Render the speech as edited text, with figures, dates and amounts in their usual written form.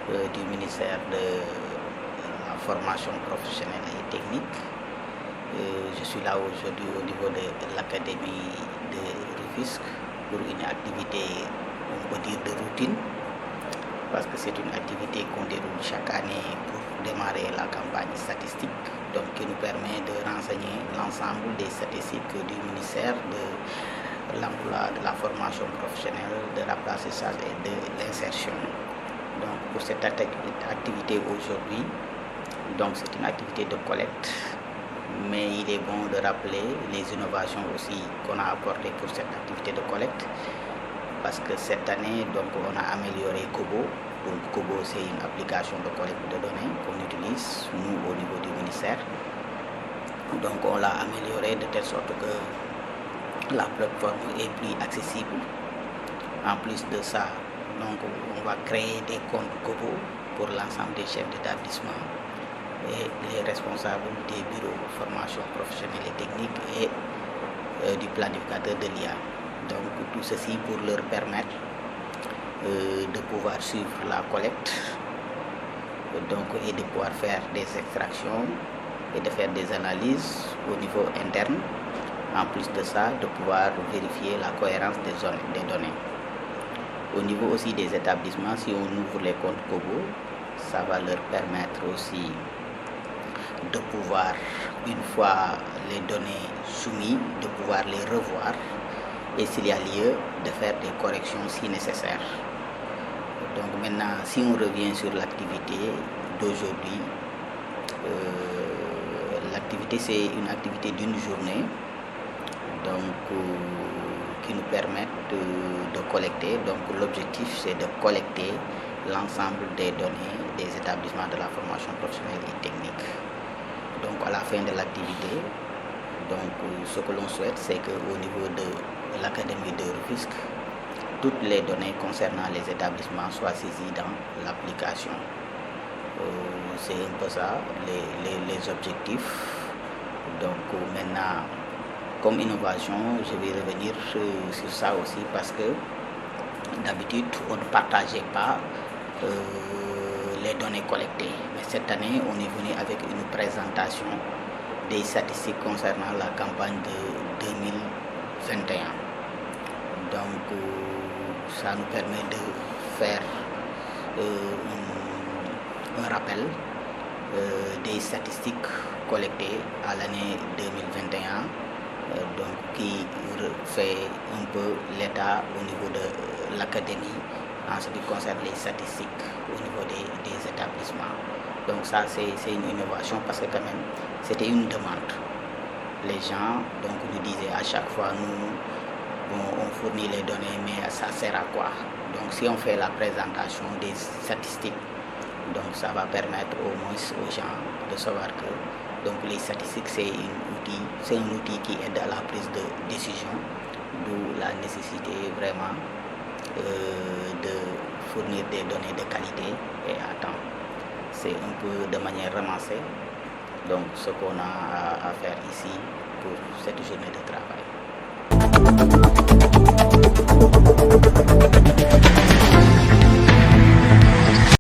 du ministère de la formation professionnelle et technique. Je suis là aujourd'hui au niveau de l'académie de Rufisque pour une activité, on peut dire, de routine, parce que c'est une activité qu'on déroule chaque année pour démarrer la campagne statistique, donc qui nous permet de renseigner l'ensemble des statistiques du ministère de l'emploi, de la formation professionnelle, de l'apprentissage et de l'insertion. Donc pour cette activité aujourd'hui, donc c'est une activité de collecte, mais il est bon de rappeler les innovations aussi qu'on a apportées pour cette activité de collecte, parce que cette année, donc, on a amélioré Kobo. Donc Kobo, c'est une application de collecte de données qu'on utilise, nous, au niveau du ministère. Donc on l'a amélioré de telle sorte que la plateforme est plus accessible. En plus de ça, donc, on va créer des comptes Kobo pour l'ensemble des chefs d'établissement et les responsables des bureaux de formation professionnelle et technique et du planificateur de l'IA. Donc tout ceci pour leur permettre de pouvoir suivre la collecte, donc, et de pouvoir faire des extractions et de faire des analyses au niveau interne. En plus de ça, de pouvoir vérifier la cohérence des données. Au niveau aussi des établissements, si on ouvre les comptes Kobo, ça va leur permettre aussi de pouvoir, une fois les données soumises, de pouvoir les revoir et s'il y a lieu de faire des corrections si nécessaire. Donc maintenant, si on revient sur l'activité d'aujourd'hui, l'activité c'est une activité d'une journée, donc qui nous permet de collecter. Donc l'objectif c'est de collecter l'ensemble des données des établissements de la formation professionnelle et technique. Donc à la fin de l'activité, donc ce que l'on souhaite, c'est qu'au niveau de l'académie de Rufisque, toutes les données concernant les établissements soient saisies dans l'application. C'est un peu ça les objectifs. Donc maintenant, comme innovation, je vais revenir sur ça aussi, parce que d'habitude on ne partageait pas les données collectées, mais cette année on est venu avec une présentation des statistiques concernant la campagne de 2021. Donc ça nous permet de faire un rappel des statistiques collectées à l'année 2021, donc qui fait un peu l'état au niveau de l'académie en ce qui concerne les statistiques au niveau des établissements. Donc ça c'est une innovation, parce que quand même c'était une demande. Les gens donc nous disaient à chaque fois, on fournit les données, mais ça sert à quoi? Donc si on fait la présentation des statistiques, donc ça va permettre au moins aux gens de savoir que donc les statistiques c'est un outil qui aide à la prise de décision, d'où la nécessité vraiment de fournir des données de qualité et à temps. C'est un peu de manière ramassée, donc ce qu'on a à faire ici pour cette journée de travail.